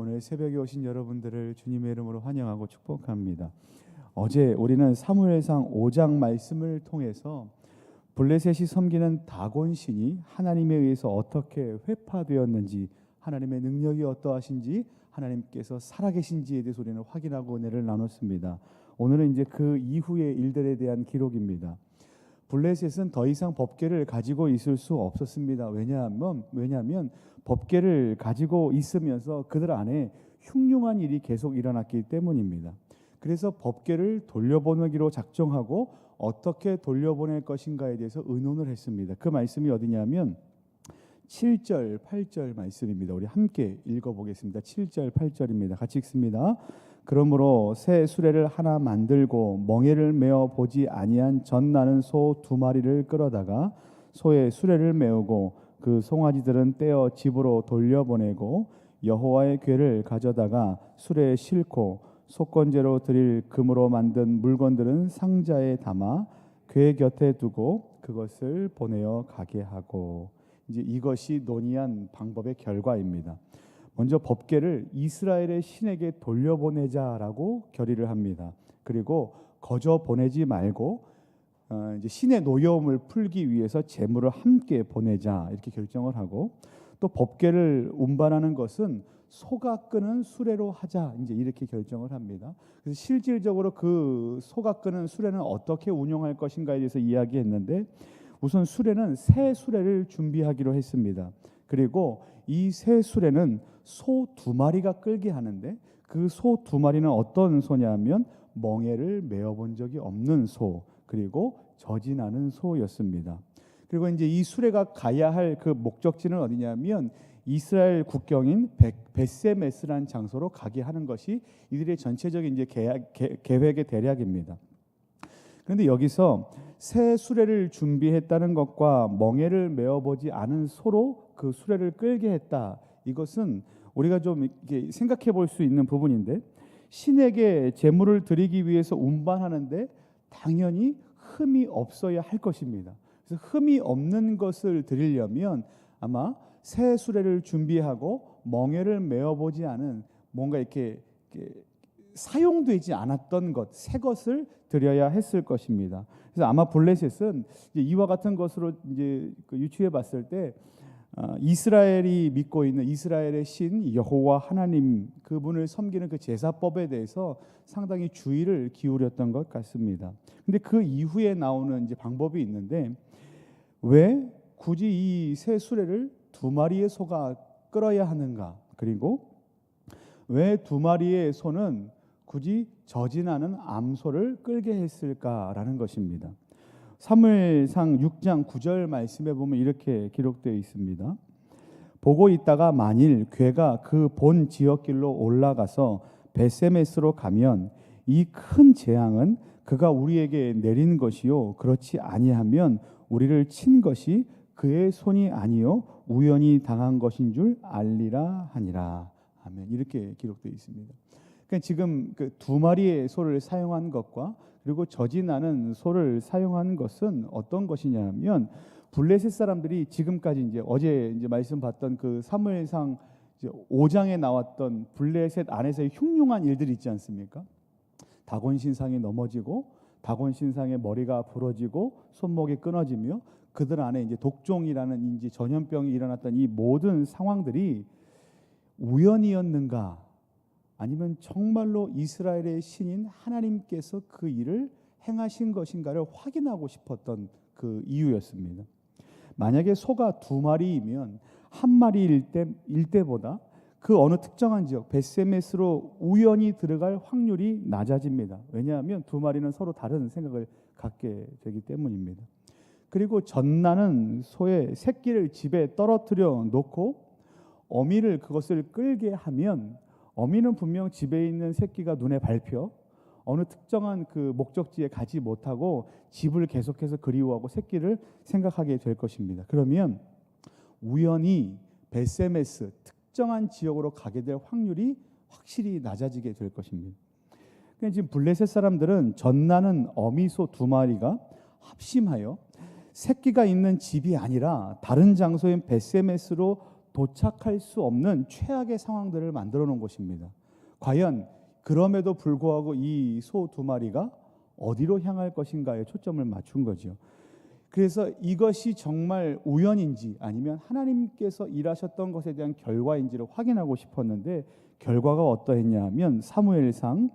오늘 새벽에 오신 여러분들을 주님의 이름으로 환영하고 축복합니다. 어제 우리는 사무엘상 5장 말씀을 통해서 블레셋이 섬기는 다곤 신이 하나님에 의해서 어떻게 회파되었는지, 하나님의 능력이 어떠하신지, 하나님께서 살아계신지에 대해서 우리는 확인하고 은혜를 나눴습니다. 오늘은 이제 그 이후의 일들에 대한 기록입니다. 블레셋은 더 이상 법궤를 가지고 있을 수 없었습니다. 왜냐하면 법궤를 가지고 있으면서 그들 안에 흉흉한 일이 계속 일어났기 때문입니다. 그래서 법궤를 돌려보내기로 작정하고 어떻게 돌려보낼 것인가에 대해서 의논을 했습니다. 그 말씀이 어디냐면 7절, 8절 말씀입니다. 우리 함께 읽어보겠습니다. 7절, 8절입니다. 같이 읽습니다. 그러므로 새 수레를 하나 만들고 멍에를 메어 보지 아니한 젖 나는 소 2마리를 끌어다가 소의 수레를 메우고 그 송아지들은 떼어 집으로 돌려보내고 여호와의 궤를 가져다가 수레에 싣고 속건제로 드릴 금으로 만든 물건들은 상자에 담아 궤 곁에 두고 그것을 보내어 가게 하고, 이제 이것이 논의한 방법의 결과입니다. 먼저 법궤를 이스라엘의 신에게 돌려보내자라고 결의를 합니다. 그리고 거저 보내지 말고 이제 신의 노여움을 풀기 위해서 제물을 함께 보내자 이렇게 결정을 하고, 또 법궤를 운반하는 것은 소가 끄는 수레로 하자 이제 이렇게 결정을 합니다. 그래서 실질적으로 그 소가 끄는 수레는 어떻게 운영할 것인가에 대해서 이야기했는데, 우선 수레는 새 수레를 준비하기로 했습니다. 그리고 이 새 수레는 소 2마리가 끌게 하는데, 그 소 2마리는 어떤 소냐면 멍에를 메어본 적이 없는 소, 그리고 젖이 나는 소였습니다. 그리고 이제 이 수레가 가야 할 그 목적지는 어디냐면 이스라엘 국경인 벳세메스라는 장소로 가게 하는 것이 이들의 전체적인 이제 계획의 대략입니다. 그런데 여기서 새 수레를 준비했다는 것과 멍에를 메어보지 않은 소로 그 수레를 끌게 했다, 이것은 우리가 좀 이렇게 생각해 볼 수 있는 부분인데, 신에게 제물을 드리기 위해서 운반하는데 당연히 흠이 없어야 할 것입니다. 그래서 흠이 없는 것을 드리려면 아마 새 수레를 준비하고 멍에를 메어보지 않은 뭔가 이렇게 사용되지 않았던 것, 새 것을 드려야 했을 것입니다. 그래서 아마 블레셋은 이와 같은 것으로 이제 유추해 봤을 때 이스라엘이 믿고 있는 이스라엘의 신 여호와 하나님, 그분을 섬기는 그 제사법에 대해서 상당히 주의를 기울였던 것 같습니다. 근데 그 이후에 나오는 이제 방법이 있는데, 왜 굳이 이 새 수레를 2마리의 소가 끌어야 하는가? 그리고 왜 2마리의 소는 굳이 젖이 나는 암소를 끌게 했을까라는 것입니다. 사무엘상 6장 9절 말씀에 보면 이렇게 기록되어 있습니다. 보고 있다가 만일 궤가 그 본 지역길로 올라가서 벳세메스로 가면 이 큰 재앙은 그가 우리에게 내린 것이요 그렇지 아니하면 우리를 친 것이 그의 손이 아니요 우연히 당한 것인 줄 알리라 하니라. 아멘. 이렇게 기록되어 있습니다. 그러니까 지금 그 2마리의 소를 사용한 것과 그리고 젖이 나는 소를 사용한 것은 어떤 것이냐면, 블레셋 사람들이 지금까지 이제 어제 이제 말씀 봤던 그 사무엘상 5장에 나왔던 블레셋 안에서의 흉흉한 일들이 있지 않습니까? 다곤 신상이 넘어지고 다곤 신상의 머리가 부러지고 손목이 끊어지며 그들 안에 이제 독종이라는 이제 전염병이 일어났던 이 모든 상황들이 우연이었는가, 아니면 정말로 이스라엘의 신인 하나님께서 그 일을 행하신 것인가를 확인하고 싶었던 그 이유였습니다. 만약에 소가 2마리이면 1마리일 때보다 그 어느 특정한 지역 벳세메스로 우연히 들어갈 확률이 낮아집니다. 왜냐하면 2마리는 서로 다른 생각을 갖게 되기 때문입니다. 그리고 젖나는 소의 새끼를 집에 떨어뜨려 놓고 어미를 그것을 끌게 하면, 어미는 분명 집에 있는 새끼가 눈에 밟혀 어느 특정한 그 목적지에 가지 못하고 집을 계속해서 그리워하고 새끼를 생각하게 될 것입니다. 그러면 우연히 벳세메스 특정한 지역으로 가게 될 확률이 확실히 낮아지게 될 것입니다. 그러니까 지금 블레셋 사람들은 젖나는 어미소 2마리가 합심하여 새끼가 있는 집이 아니라 다른 장소인 벳세메스로 도착할 수 없는 최악의 상황들을 만들어 놓은 것입니다. 과연 그럼에도 불구하고 이 소 두 마리가 어디로 향할 것인가에 초점을 맞춘 거죠. 그래서 이것이 정말 우연인지 아니면 하나님께서 일하셨던 것에 대한 결과인지를 확인하고 싶었는데 결과가 어떠했냐 하면 사무엘상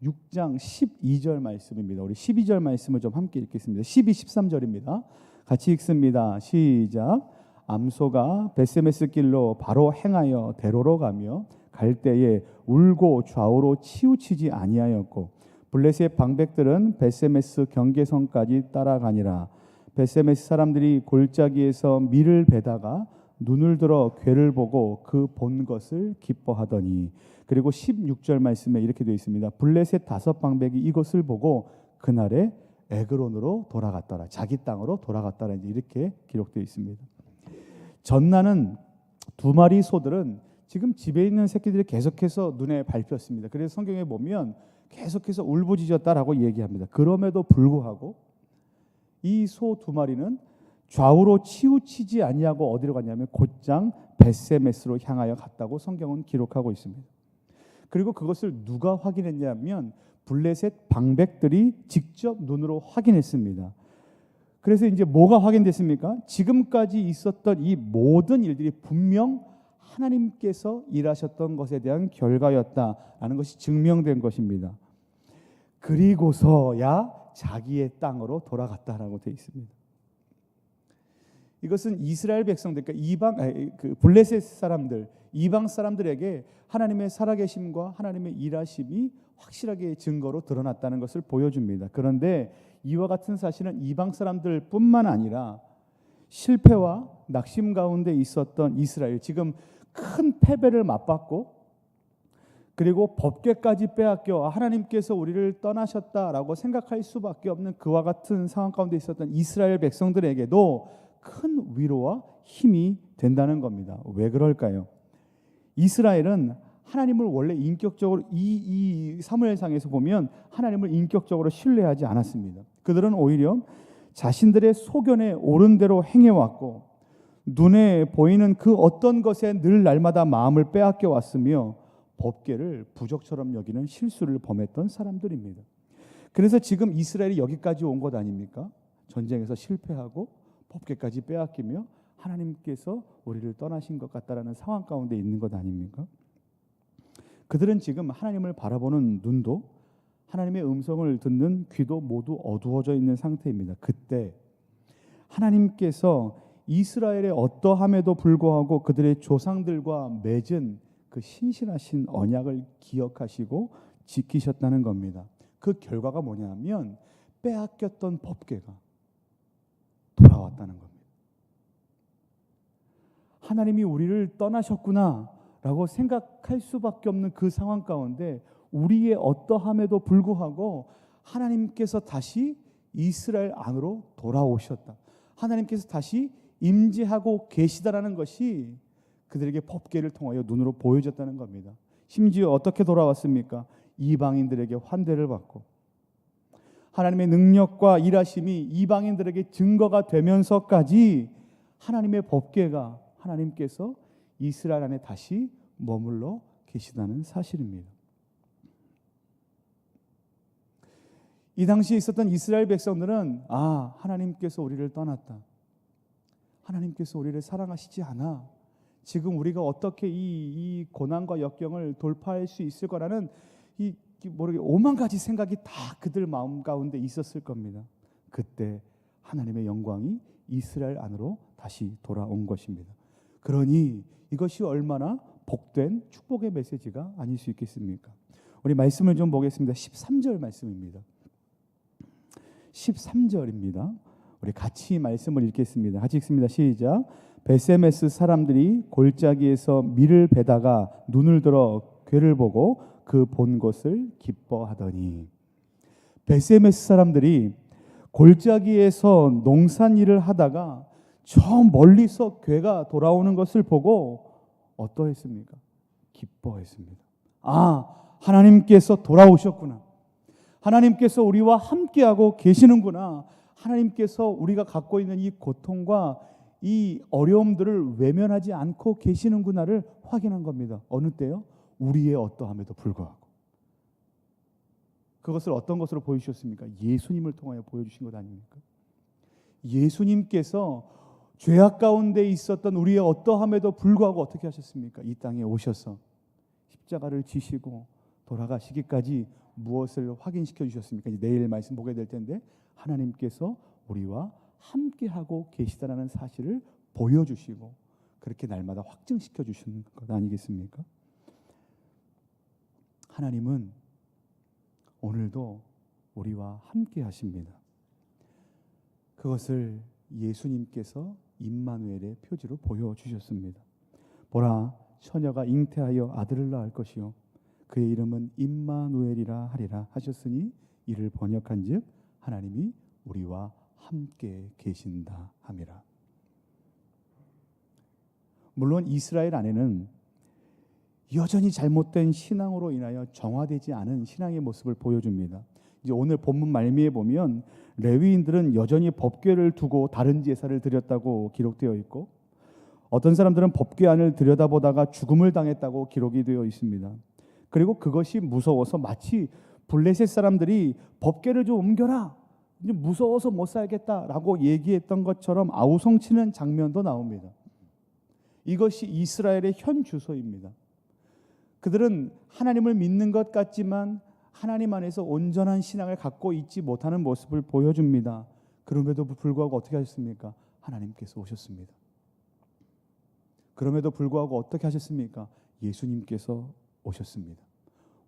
6장 12절 말씀입니다. 우리 12절 말씀을 좀 함께 읽겠습니다. 12, 13절입니다. 같이 읽습니다. 시작. 암소가 베세메스 길로 바로 행하여 대로로 가며 갈 때에 울고 좌우로 치우치지 아니하였고 블레셋 방백들은 베세메스 경계선까지 따라가니라. 베세메스 사람들이 골짜기에서 밀을 베다가 눈을 들어 괴를 보고 그 본 것을 기뻐하더니. 그리고 16절 말씀에 이렇게 되어 있습니다. 블레셋 5방백이 이것을 보고 그날에 에그론으로 돌아갔더라. 자기 땅으로 돌아갔더라. 이렇게 기록되어 있습니다. 전나는 두 마리 소들은 지금 집에 있는 새끼들이 계속해서 눈에 밟혔습니다. 그래서 성경에 보면 계속해서 울부짖었다라고 얘기합니다. 그럼에도 불구하고 이 소 두 마리는 좌우로 치우치지 아니하고 어디로 갔냐면 곧장 벳세메스로 향하여 갔다고 성경은 기록하고 있습니다. 그리고 그것을 누가 확인했냐면 블레셋 방백들이 직접 눈으로 확인했습니다. 그래서 이제 뭐가 확인됐습니까? 지금까지 있었던 이 모든 일들이 분명 하나님께서 일하셨던 것에 대한 결과였다라는 것이 증명된 것입니다. 그리고서야 자기의 땅으로 돌아갔다라고 되어 있습니다. 이것은 이스라엘 백성들, 그러니까 블레셋 사람들, 이방 사람들에게 하나님의 살아계심과 하나님의 일하심이 확실하게 증거로 드러났다는 것을 보여줍니다. 그런데 이와 같은 사실은 이방 사람들뿐만 아니라 실패와 낙심 가운데 있었던 이스라엘, 지금 큰 패배를 맛봤고 그리고 법궤까지 빼앗겨 하나님께서 우리를 떠나셨다라고 생각할 수밖에 없는 그와 같은 상황 가운데 있었던 이스라엘 백성들에게도 큰 위로와 힘이 된다는 겁니다. 왜 그럴까요? 이스라엘은 하나님을 원래 인격적으로 이 사무엘상에서 보면 하나님을 인격적으로 신뢰하지 않았습니다. 그들은 오히려 자신들의 소견에 옳은 대로 행해왔고 눈에 보이는 그 어떤 것에 늘 날마다 마음을 빼앗겨 왔으며 법궤를 부적처럼 여기는 실수를 범했던 사람들입니다. 그래서 지금 이스라엘이 여기까지 온 것 아닙니까? 전쟁에서 실패하고 법궤까지 빼앗기며 하나님께서 우리를 떠나신 것 같다라는 상황 가운데 있는 것 아닙니까? 그들은 지금 하나님을 바라보는 눈도 하나님의 음성을 듣는 귀도 모두 어두워져 있는 상태입니다. 그때 하나님께서 이스라엘의 어떠함에도 불구하고 그들의 조상들과 맺은 그 신실하신 언약을 기억하시고 지키셨다는 겁니다. 그 결과가 뭐냐면 빼앗겼던 법궤가 돌아왔다는 겁니다. 하나님이 우리를 떠나셨구나 라고 생각할 수밖에 없는 그 상황 가운데 우리의 어떠함에도 불구하고 하나님께서 다시 이스라엘 안으로 돌아오셨다. 하나님께서 다시 임재하고 계시다라는 것이 그들에게 법궤를 통하여 눈으로 보여졌다는 겁니다. 심지어 어떻게 돌아왔습니까? 이방인들에게 환대를 받고 하나님의 능력과 일하심이 이방인들에게 증거가 되면서까지 하나님의 법궤가 하나님께서 이스라엘 안에 다시 머물러 계시다는 사실입니다. 이 당시에 있었던 이스라엘 백성들은 하나님께서 우리를 떠났다. 하나님께서 우리를 사랑하시지 않아. 지금 우리가 어떻게 이 고난과 역경을 돌파할 수 있을 거라는 모르게 오만 가지 생각이 다 그들 마음 가운데 있었을 겁니다. 그때 하나님의 영광이 이스라엘 안으로 다시 돌아온 것입니다. 그러니 이것이 얼마나 복된 축복의 메시지가 아닐 수 있겠습니까? 우리 말씀을 좀 보겠습니다. 13절 말씀입니다. 13절입니다. 우리 같이 말씀을 읽겠습니다. 같이 읽습니다. 시작. 베세메스 사람들이 골짜기에서 밀을 베다가 눈을 들어 괴를 보고 그 본 것을 기뻐하더니. 베세메스 사람들이 골짜기에서 농산일을 하다가 저 멀리서 괴가 돌아오는 것을 보고 어떠했습니까? 기뻐했습니다. 하나님께서 돌아오셨구나. 하나님께서 우리와 함께하고 계시는구나. 하나님께서 우리가 갖고 있는 이 고통과 이 어려움들을 외면하지 않고 계시는구나를 확인한 겁니다. 어느 때요? 우리의 어떠함에도 불구하고. 그것을 어떤 것으로 보여주셨습니까? 예수님을 통하여 보여주신 것 아닙니까? 예수님께서 죄악 가운데 있었던 우리의 어떠함에도 불구하고 어떻게 하셨습니까? 이 땅에 오셔서 십자가를 지시고 돌아가시기까지 무엇을 확인시켜 주셨습니까? 이제 내일 말씀 보게 될 텐데 하나님께서 우리와 함께하고 계시다라는 사실을 보여주시고 그렇게 날마다 확증시켜 주시는 것 아니겠습니까? 하나님은 오늘도 우리와 함께 하십니다. 그것을 예수님께서 임마누엘의 표지로 보여주셨습니다. 보라, 처녀가 잉태하여 아들을 낳을 것이요 그의 이름은 임마누엘이라 하리라 하셨으니 이를 번역한즉 하나님이 우리와 함께 계신다 함이라. 물론 이스라엘 안에는 여전히 잘못된 신앙으로 인하여 정화되지 않은 신앙의 모습을 보여줍니다. 이제 오늘 본문 말미에 보면 레위인들은 여전히 법궤를 두고 다른 제사를 드렸다고 기록되어 있고 어떤 사람들은 법궤 안을 들여다보다가 죽음을 당했다고 기록이 되어 있습니다. 그리고 그것이 무서워서 마치 블레셋 사람들이 법궤를 좀 옮겨라, 이제 무서워서 못 살겠다라고 얘기했던 것처럼 아우성치는 장면도 나옵니다. 이것이 이스라엘의 현 주소입니다. 그들은 하나님을 믿는 것 같지만 하나님 안에서 온전한 신앙을 갖고 있지 못하는 모습을 보여줍니다. 그럼에도 불구하고 어떻게 하셨습니까? 하나님께서 오셨습니다. 그럼에도 불구하고 어떻게 하셨습니까? 예수님께서 오셨습니다.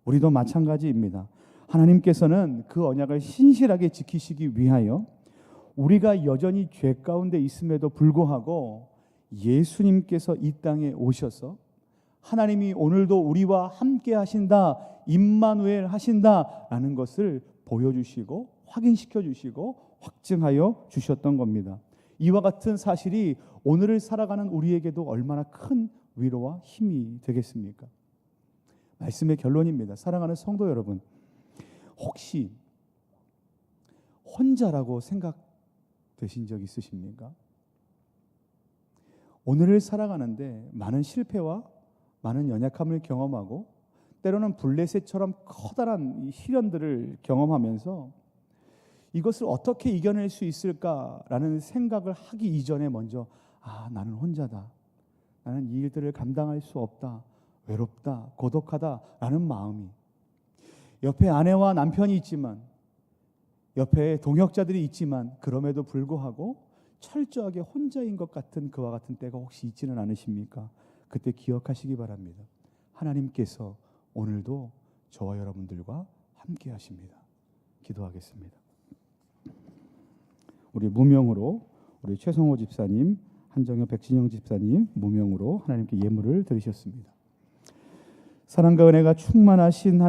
우리도 마찬가지입니다. 하나님께서는 그 언약을 신실하게 지키시기 위하여 우리가 여전히 죄 가운데 있음에도 불구하고 예수님께서 이 땅에 오셔서 하나님이 오늘도 우리와 함께 하신다, 임마누엘 하신다라는 것을 보여주시고 확인시켜 주시고 확증하여 주셨던 겁니다. 이와 같은 사실이 오늘을 살아가는 우리에게도 얼마나 큰 위로와 힘이 되겠습니까? 말씀의 결론입니다. 사랑하는 성도 여러분, 혹시 혼자라고 생각되신 적 있으십니까? 오늘을 살아가는데 많은 실패와 많은 연약함을 경험하고 때로는 블레셋처럼 커다란 시련들을 경험하면서 이것을 어떻게 이겨낼 수 있을까라는 생각을 하기 이전에 먼저 나는 혼자다, 나는 이 일들을 감당할 수 없다, 외롭다, 고독하다라는 마음이, 옆에 아내와 남편이 있지만 옆에 동역자들이 있지만 그럼에도 불구하고 철저하게 혼자인 것 같은 그와 같은 때가 혹시 있지는 않으십니까? 그때 기억하시기 바랍니다. 하나님께서 오늘도 저와 여러분들과 함께 하십니다. 기도하겠습니다. 우리 무명으로 우리 최성호 집사님, 한정현 백진영 집사님 무명으로 하나님께 예물을 드리셨습니다. 사랑과 은혜가 충만하신 하나님,